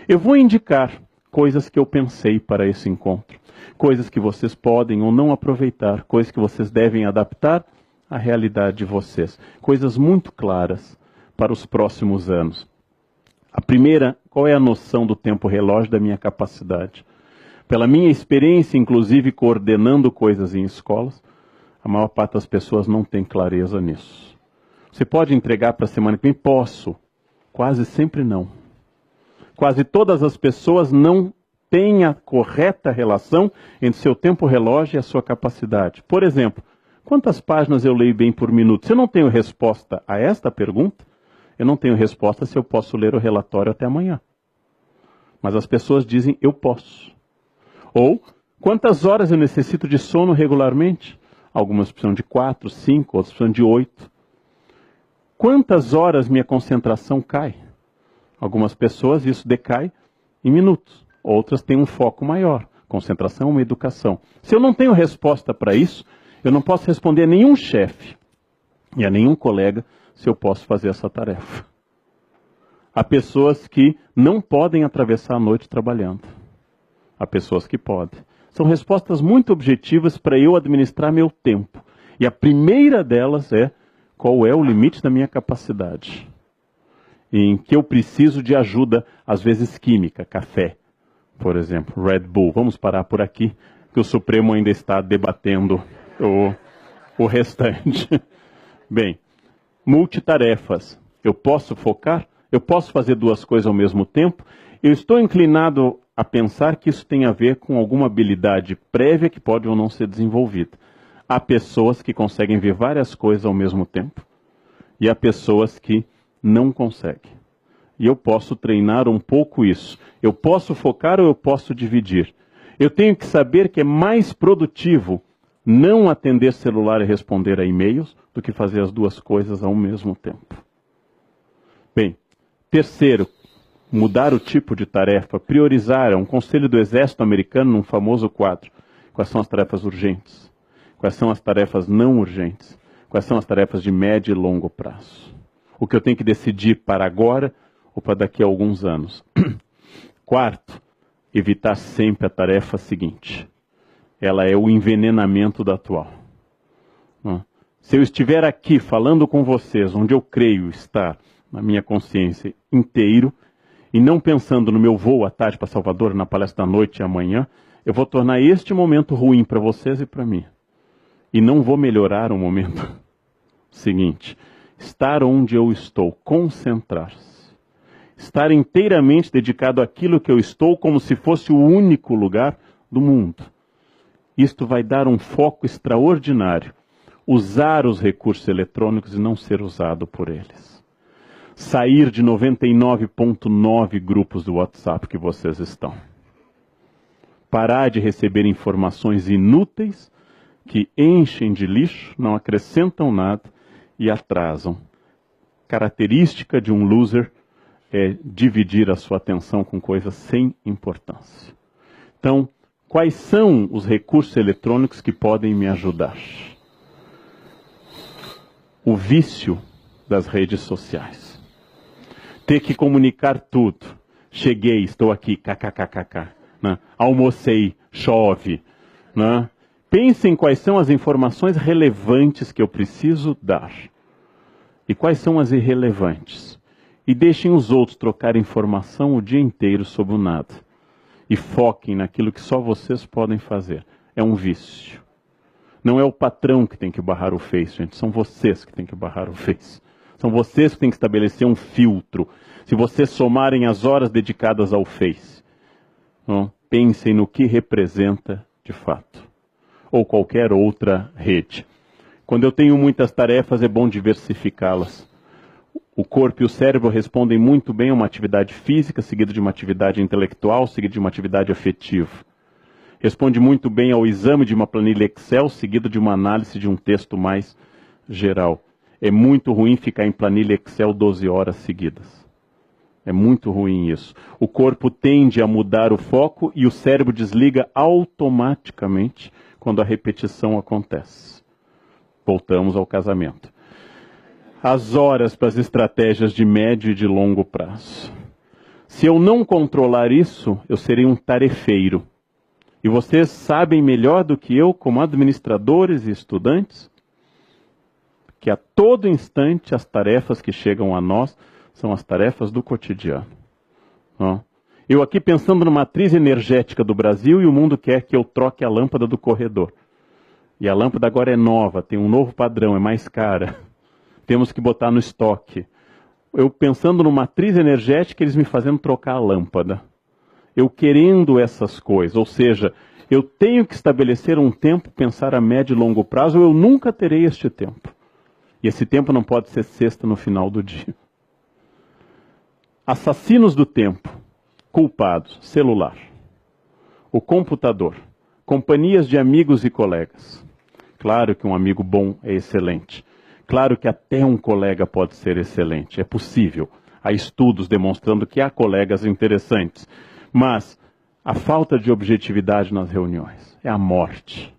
Eu vou indicar coisas que eu pensei para esse encontro, coisas que vocês podem ou não aproveitar, coisas que vocês devem adaptar à realidade de vocês, coisas muito claras para os próximos anos. A primeira, qual é a noção do tempo relógio da minha capacidade? Pela minha experiência, inclusive coordenando coisas em escolas, a maior parte das pessoas não tem clareza nisso. Você pode entregar para a semana que vem? Posso. Quase sempre não. Quase todas as pessoas não têm a correta relação entre seu tempo relógio e a sua capacidade. Por exemplo, quantas páginas eu leio bem por minuto? Se eu não tenho resposta a esta pergunta, eu não tenho resposta se eu posso ler o relatório até amanhã. Mas as pessoas dizem, eu posso. Ou, quantas horas eu necessito de sono regularmente? Algumas precisam de 4, 5, outras precisam de 8. Quantas horas minha concentração cai? Algumas pessoas isso decai em minutos. Outras têm um foco maior. Concentração é uma educação. Se eu não tenho resposta para isso, eu não posso responder a nenhum chefe e a nenhum colega se eu posso fazer essa tarefa. Há pessoas que não podem atravessar a noite trabalhando. Há pessoas que podem. São respostas muito objetivas para eu administrar meu tempo. E a primeira delas é, qual é o limite da minha capacidade? Em que eu preciso de ajuda, às vezes química, café, por exemplo, Red Bull. Vamos parar por aqui, que o Supremo ainda está debatendo o restante. Bem, multitarefas. Eu posso focar? Eu posso fazer duas coisas ao mesmo tempo? Eu estou inclinado a pensar que isso tem a ver com alguma habilidade prévia que pode ou não ser desenvolvida. Há pessoas que conseguem ver várias coisas ao mesmo tempo e há pessoas que não conseguem. E eu posso treinar um pouco isso. Eu posso focar ou eu posso dividir. Eu tenho que saber que é mais produtivo não atender celular e responder a e-mails do que fazer as duas coisas ao mesmo tempo. Bem, terceiro, mudar o tipo de tarefa, priorizar. É um conselho do Exército Americano num famoso quadro. Quais são as tarefas urgentes? Quais são as tarefas não urgentes? Quais são as tarefas de médio e longo prazo? O que eu tenho que decidir para agora ou para daqui a alguns anos. Quarto, evitar sempre a tarefa seguinte. Ela é o envenenamento da atual. Se eu estiver aqui falando com vocês, onde eu creio estar na minha consciência inteiro, e não pensando no meu voo à tarde para Salvador, na palestra da noite e amanhã, eu vou tornar este momento ruim para vocês e para mim. E não vou melhorar o momento seguinte. Estar onde eu estou, concentrar-se. Estar inteiramente dedicado àquilo que eu estou como se fosse o único lugar do mundo. Isto vai dar um foco extraordinário. Usar os recursos eletrônicos e não ser usado por eles. Sair de 99,9 grupos do WhatsApp que vocês estão. Parar de receber informações inúteis que enchem de lixo, não acrescentam nada e atrasam. Característica de um loser é dividir a sua atenção com coisas sem importância. Então, quais são os recursos eletrônicos que podem me ajudar? O vício das redes sociais. Ter que comunicar tudo. Cheguei, estou aqui, kkkk. Né? Almocei, chove. Né? Pensem quais são as informações relevantes que eu preciso dar. E quais são as irrelevantes. E deixem os outros trocar informação o dia inteiro sobre o nada. E foquem naquilo que só vocês podem fazer. É um vício. Não é o patrão que tem que barrar o Face, gente. São vocês que têm que barrar o Face. São vocês que têm que estabelecer um filtro. Se vocês somarem as horas dedicadas ao Face, pensem no que representa de fato. Ou qualquer outra rede. Quando eu tenho muitas tarefas, é bom diversificá-las. O corpo e o cérebro respondem muito bem a uma atividade física, seguida de uma atividade intelectual, seguida de uma atividade afetiva. Responde muito bem ao exame de uma planilha Excel, seguido de uma análise de um texto mais geral. É muito ruim ficar em planilha Excel 12 horas seguidas. É muito ruim isso. O corpo tende a mudar o foco e o cérebro desliga automaticamente quando a repetição acontece. Voltamos ao casamento. As horas para as estratégias de médio e de longo prazo. Se eu não controlar isso, eu serei um tarefeiro. E vocês sabem melhor do que eu, como administradores e estudantes, que a todo instante as tarefas que chegam a nós são as tarefas do cotidiano. Eu aqui pensando numa matriz energética do Brasil e o mundo quer que eu troque a lâmpada do corredor. E a lâmpada agora é nova, tem um novo padrão, é mais cara. Temos que botar no estoque. Eu pensando numa matriz energética, eles me fazendo trocar a lâmpada. Eu querendo essas coisas, ou seja, eu tenho que estabelecer um tempo, pensar a médio e longo prazo, ou eu nunca terei este tempo. E esse tempo não pode ser sexta no final do dia. Assassinos do tempo, culpados, celular, o computador, companhias de amigos e colegas. Claro que um amigo bom é excelente. Claro que até um colega pode ser excelente, é possível. Há estudos demonstrando que há colegas interessantes. Mas a falta de objetividade nas reuniões é a morte.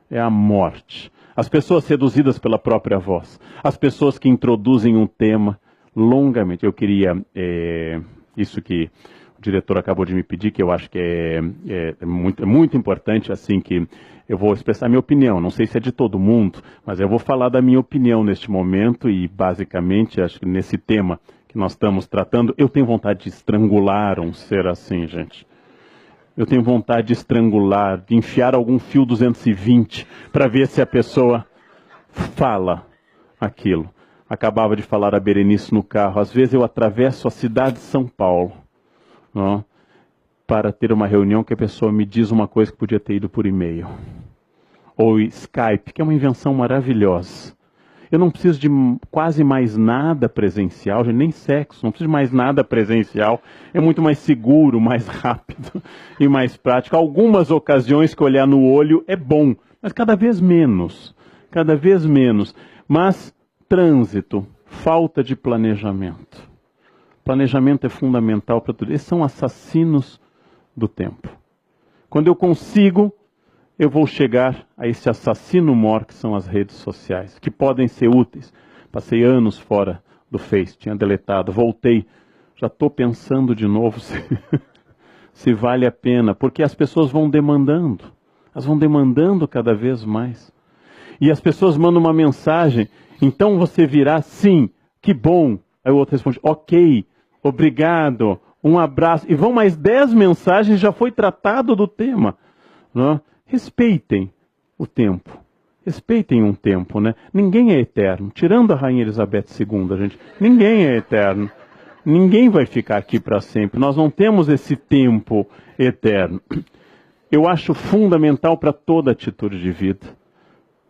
É a morte. As pessoas seduzidas pela própria voz. As pessoas que introduzem um tema longamente. Eu queria, isso que o diretor acabou de me pedir, que eu acho que é muito importante, assim, que eu vou expressar minha opinião. Não sei se é de todo mundo, mas eu vou falar da minha opinião neste momento e, basicamente, acho que nesse tema que nós estamos tratando, eu tenho vontade de estrangular um ser assim, gente. Eu tenho vontade de estrangular, de enfiar algum fio 220 para ver se a pessoa fala aquilo. Acabava de falar a Berenice no carro. Às vezes eu atravesso a cidade de São Paulo, não, para ter uma reunião que a pessoa me diz uma coisa que podia ter ido por e-mail. Ou Skype, que é uma invenção maravilhosa. Eu não preciso de quase mais nada presencial, nem sexo, não preciso de mais nada presencial. É muito mais seguro, mais rápido e mais prático. Algumas ocasiões que olhar no olho é bom, mas cada vez menos. Cada vez menos. Mas trânsito, falta de planejamento. Planejamento é fundamental para tudo. Esses são assassinos do tempo. Quando eu consigo, eu vou chegar a esse assassino mor que são as redes sociais, que podem ser úteis. Passei anos fora do Face, tinha deletado, voltei. Já estou pensando de novo se vale a pena, porque as pessoas vão demandando. Elas vão demandando cada vez mais. E as pessoas mandam uma mensagem, então você virá, sim, que bom. Aí o outro responde, ok, obrigado, um abraço. E vão mais 10 mensagens, já foi tratado do tema. Não? Respeitem o tempo. Respeitem um tempo, né? Ninguém é eterno. Tirando a Rainha Elizabeth II, gente, ninguém é eterno. Ninguém vai ficar aqui para sempre. Nós não temos esse tempo eterno. Eu acho fundamental para toda atitude de vida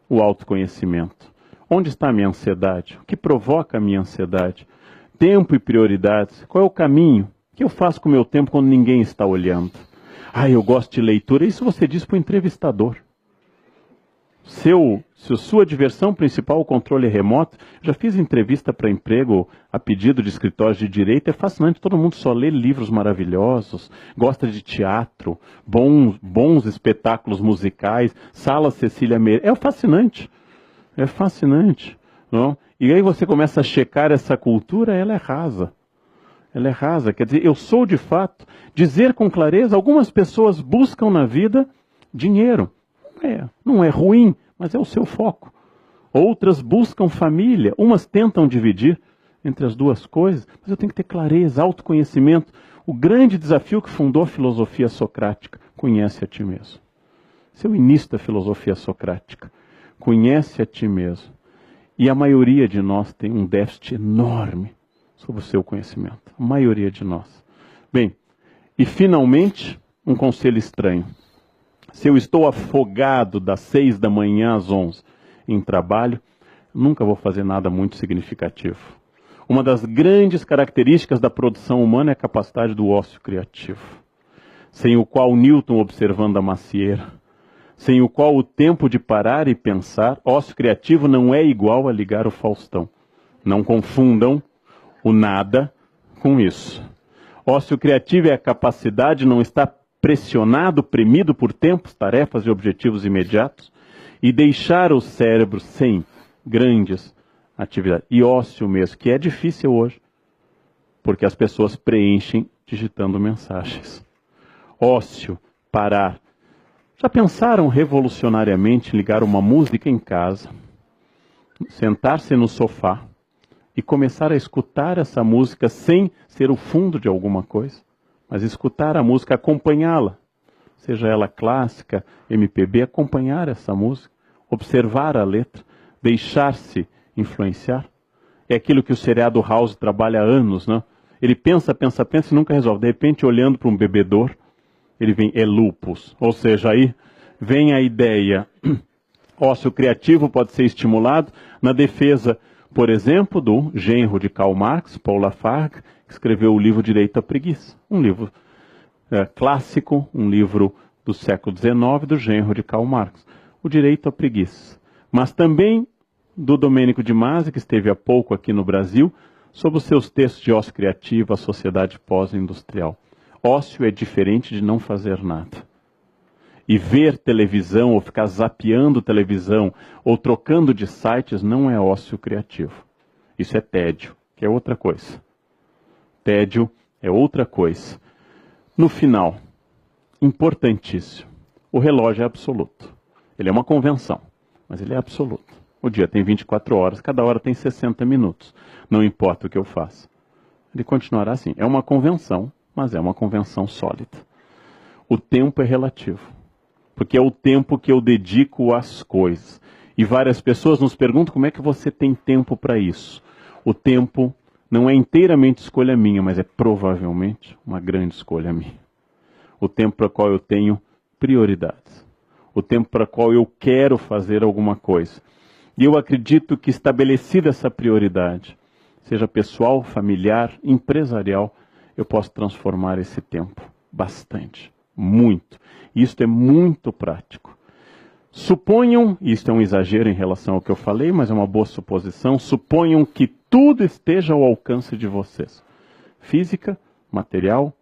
o autoconhecimento. Onde está a minha ansiedade? O que provoca a minha ansiedade? Tempo e prioridades. Qual é o caminho? O que eu faço com o meu tempo quando ninguém está olhando? Eu gosto de leitura. Isso você diz para o entrevistador. Se sua diversão principal é o controle remoto, já fiz entrevista para emprego a pedido de escritórios de direito, é fascinante, todo mundo só lê livros maravilhosos, gosta de teatro, bons espetáculos musicais, Sala Cecília Meirelles, é fascinante. Não? E aí você começa a checar essa cultura, ela é rasa. Ela é rasa, quer dizer, eu sou de fato, dizer com clareza, algumas pessoas buscam na vida dinheiro. Não é ruim, mas é o seu foco. Outras buscam família, umas tentam dividir entre as duas coisas, mas eu tenho que ter clareza, autoconhecimento. O grande desafio que fundou a filosofia socrática, conhece a ti mesmo. Esse é o início da filosofia socrática. Conhece a ti mesmo. E a maioria de nós tem um déficit enorme sobre o seu conhecimento. A maioria de nós. Bem, e finalmente, um conselho estranho. Se eu estou afogado das 6 da manhã às 11 em trabalho, nunca vou fazer nada muito significativo. Uma das grandes características da produção humana é a capacidade do ócio criativo, sem o qual Newton observando a macieira, sem o qual o tempo de parar e pensar, ócio criativo não é igual a ligar o Faustão. Não confundam o nada com isso. Ócio criativo é a capacidade de não estar pressionado, premido por tempos, tarefas e objetivos imediatos, e deixar o cérebro sem grandes atividades. E ócio mesmo, que é difícil hoje, porque as pessoas preenchem digitando mensagens. Ócio, parar. Já pensaram revolucionariamente em ligar uma música em casa, sentar-se no sofá e começar a escutar essa música sem ser o fundo de alguma coisa, mas escutar a música, acompanhá-la, seja ela clássica, MPB, acompanhar essa música, observar a letra, deixar-se influenciar? É aquilo que o seriado House trabalha há anos, né? Ele pensa e nunca resolve. De repente, olhando para um bebedouro, ele vem, é lupus. Ou seja, aí vem a ideia, ócio criativo pode ser estimulado na defesa, por exemplo, do genro de Karl Marx, Paul Lafargue, que escreveu o livro Direito à Preguiça. Um livro clássico, um livro do século XIX, do genro de Karl Marx. O Direito à Preguiça. Mas também do Domênico de Masi, que esteve há pouco aqui no Brasil, sobre os seus textos de ócio criativo, a sociedade pós-industrial. Ócio é diferente de não fazer nada. E ver televisão, ou ficar zapeando televisão, ou trocando de sites, não é ócio criativo. Isso é tédio, que é outra coisa. Tédio é outra coisa. No final, importantíssimo, o relógio é absoluto. Ele é uma convenção, mas ele é absoluto. O dia tem 24 horas, cada hora tem 60 minutos. Não importa o que eu faça. Ele continuará assim. É uma convenção, mas é uma convenção sólida. O tempo é relativo, porque é o tempo que eu dedico às coisas. E várias pessoas nos perguntam como é que você tem tempo para isso. O tempo não é inteiramente escolha minha, mas é provavelmente uma grande escolha minha. O tempo para o qual eu tenho prioridades. O tempo para o qual eu quero fazer alguma coisa. E eu acredito que estabelecida essa prioridade, seja pessoal, familiar, empresarial, eu posso transformar esse tempo bastante, muito. E isso é muito prático. Suponham, e isto é um exagero em relação ao que eu falei, mas é uma boa suposição, suponham que tudo esteja ao alcance de vocês. Física, material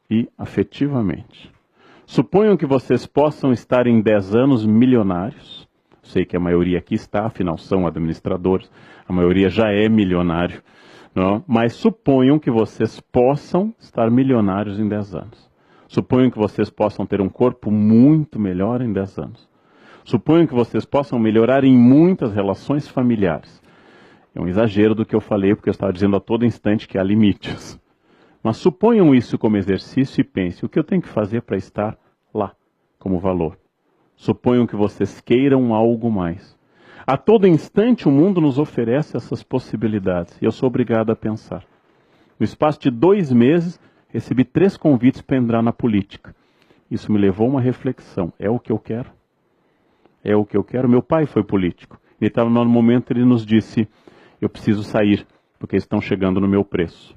e afetivamente. Suponham que vocês possam estar em 10 anos milionários. Sei que a maioria aqui está, afinal são administradores, a maioria já é milionário, não? Mas suponham que vocês possam estar milionários em 10 anos. Suponham que vocês possam ter um corpo muito melhor em 10 anos. Suponham que vocês possam melhorar em muitas relações familiares. É um exagero do que eu falei, porque eu estava dizendo a todo instante que há limites. Mas suponham isso como exercício e pensem, o que eu tenho que fazer para estar lá, como valor? Suponham que vocês queiram algo mais. A todo instante o mundo nos oferece essas possibilidades. E eu sou obrigado a pensar. No espaço de 2 meses, recebi 3 convites para entrar na política. Isso me levou a uma reflexão. É o que eu quero? É o que eu quero? Meu pai foi político. Ele estava no momento, ele nos disse, eu preciso sair, porque eles estão chegando no meu preço.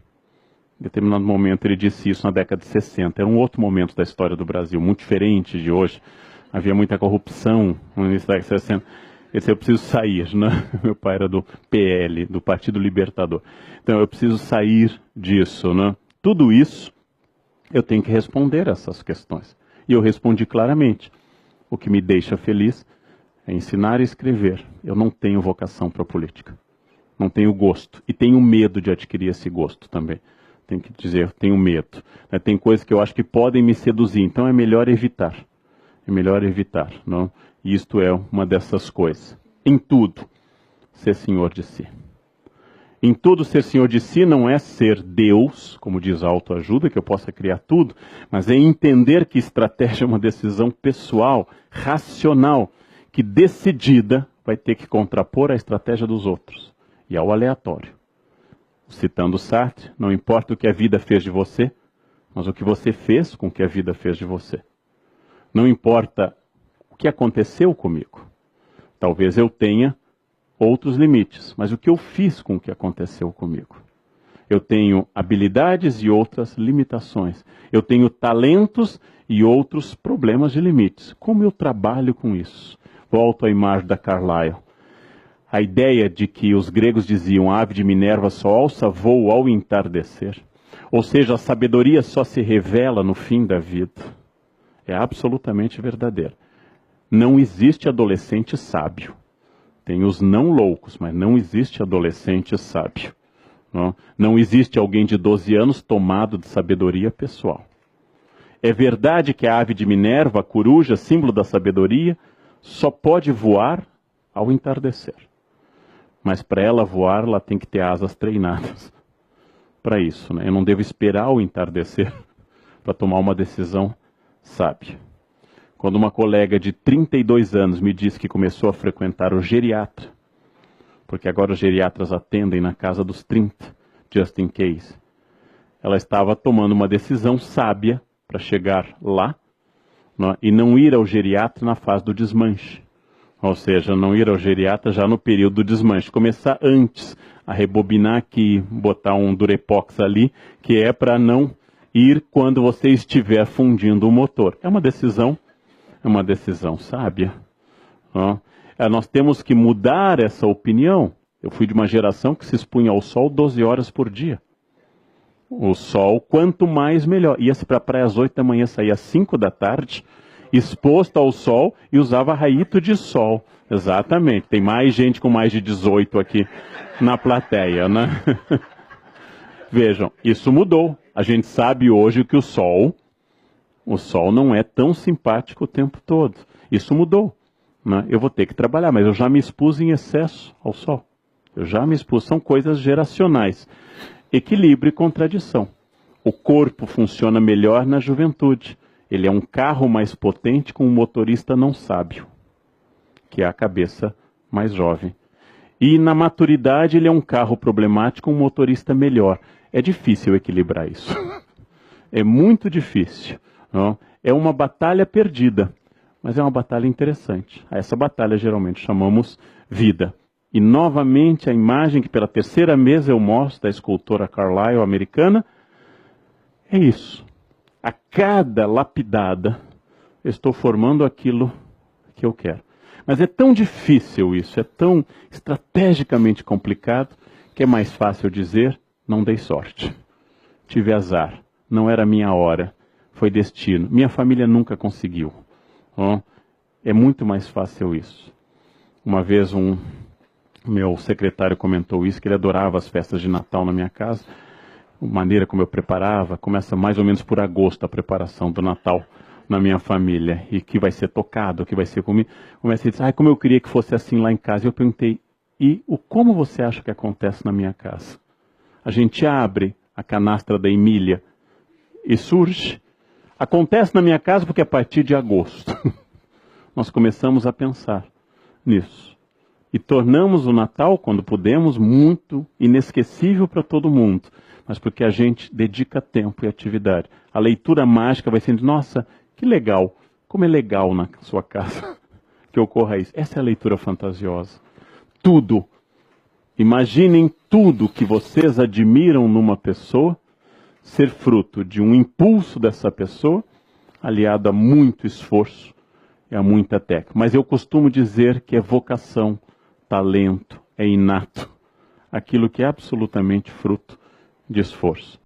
Em determinado momento ele disse isso na década de 60. Era um outro momento da história do Brasil, muito diferente de hoje. Havia muita corrupção no início da década de 60. Ele disse, eu preciso sair, né? Meu pai era do PL, do Partido Libertador. Então, eu preciso sair disso, né? Tudo isso, eu tenho que responder essas questões. E eu respondi claramente. O que me deixa feliz é ensinar e escrever. Eu não tenho vocação para a política. Não tenho gosto. E tenho medo de adquirir esse gosto também. Tenho que dizer, tenho medo. Tem coisas que eu acho que podem me seduzir, então é melhor evitar. É melhor evitar, não? E isto é uma dessas coisas. Em tudo, ser senhor de si. Em tudo, ser senhor de si não é ser Deus, como diz a autoajuda, que eu possa criar tudo, mas é entender que estratégia é uma decisão pessoal, racional, que decidida vai ter que contrapor a estratégia dos outros e ao aleatório. Citando Sartre, não importa o que a vida fez de você, mas o que você fez com o que a vida fez de você. Não importa o que aconteceu comigo. Talvez eu tenha outros limites, mas o que eu fiz com o que aconteceu comigo? Eu tenho habilidades e outras limitações. Eu tenho talentos e outros problemas de limites. Como eu trabalho com isso? Volto à imagem da Carlyle. A ideia de que os gregos diziam a ave de Minerva só alça voo ao entardecer. Ou seja, a sabedoria só se revela no fim da vida. É absolutamente verdadeiro. Não existe adolescente sábio. Tem os não loucos, mas não existe adolescente sábio. Não existe alguém de 12 anos tomado de sabedoria pessoal. É verdade que a ave de Minerva, a coruja, símbolo da sabedoria, só pode voar ao entardecer. Mas para ela voar, ela tem que ter asas treinadas para isso. Eu não devo esperar o entardecer para tomar uma decisão sábia. Quando uma colega de 32 anos me disse que começou a frequentar o geriatra, porque agora os geriatras atendem na casa dos 30, just in case, ela estava tomando uma decisão sábia para chegar lá, e não ir ao geriatra na fase do desmanche. Ou seja, não ir ao geriatra já no período do desmanche. Começar antes a rebobinar aqui, botar um Durepox ali, que é para não ir quando você estiver fundindo o motor. É uma decisão sábia. Nós temos que mudar essa opinião. Eu fui de uma geração que se expunha ao sol 12 horas por dia. O sol, quanto mais melhor. Ia-se para a praia às 8 da manhã, saía às 5 da tarde, exposto ao sol e usava raíto de sol. Exatamente. Tem mais gente com mais de 18 aqui na plateia, né? Vejam, isso mudou. A gente sabe hoje que o sol não é tão simpático o tempo todo. Isso mudou, né? Eu vou ter que trabalhar, mas eu já me expus em excesso ao sol. Eu já me expus. São coisas geracionais. Equilíbrio e contradição. O corpo funciona melhor na juventude. Ele é um carro mais potente com um motorista não sábio, que é a cabeça mais jovem. E na maturidade ele é um carro problemático com um motorista melhor. É difícil equilibrar isso. É muito difícil. Não? É uma batalha perdida, mas é uma batalha interessante. A essa batalha geralmente chamamos vida. E novamente a imagem que pela terceira vez eu mostro da escultora Carlyle americana é isso. A cada lapidada eu estou formando aquilo que eu quero. Mas é tão difícil isso, é tão estrategicamente complicado, que é mais fácil dizer, não dei sorte. Tive azar, não era minha hora, foi destino. Minha família nunca conseguiu. É muito mais fácil isso. Uma vez meu secretário comentou isso, que ele adorava as festas de Natal na minha casa. A maneira como eu preparava, começa mais ou menos por agosto a preparação do Natal na minha família. E que vai ser tocado, que vai ser comido. Começa a dizer, como eu queria que fosse assim lá em casa. E eu perguntei, como você acha que acontece na minha casa? A gente abre a canastra da Emília e surge. Acontece na minha casa porque a partir de agosto nós começamos a pensar nisso. E tornamos o Natal, quando podemos, muito inesquecível para todo mundo. Mas porque a gente dedica tempo e atividade. A leitura mágica vai sendo, nossa, que legal. Como é legal na sua casa que ocorra isso. Essa é a leitura fantasiosa. Tudo. Imaginem tudo que vocês admiram numa pessoa ser fruto de um impulso dessa pessoa, aliado a muito esforço e a muita técnica. Mas eu costumo dizer que é vocação, talento, é inato, aquilo que é absolutamente fruto de esforço.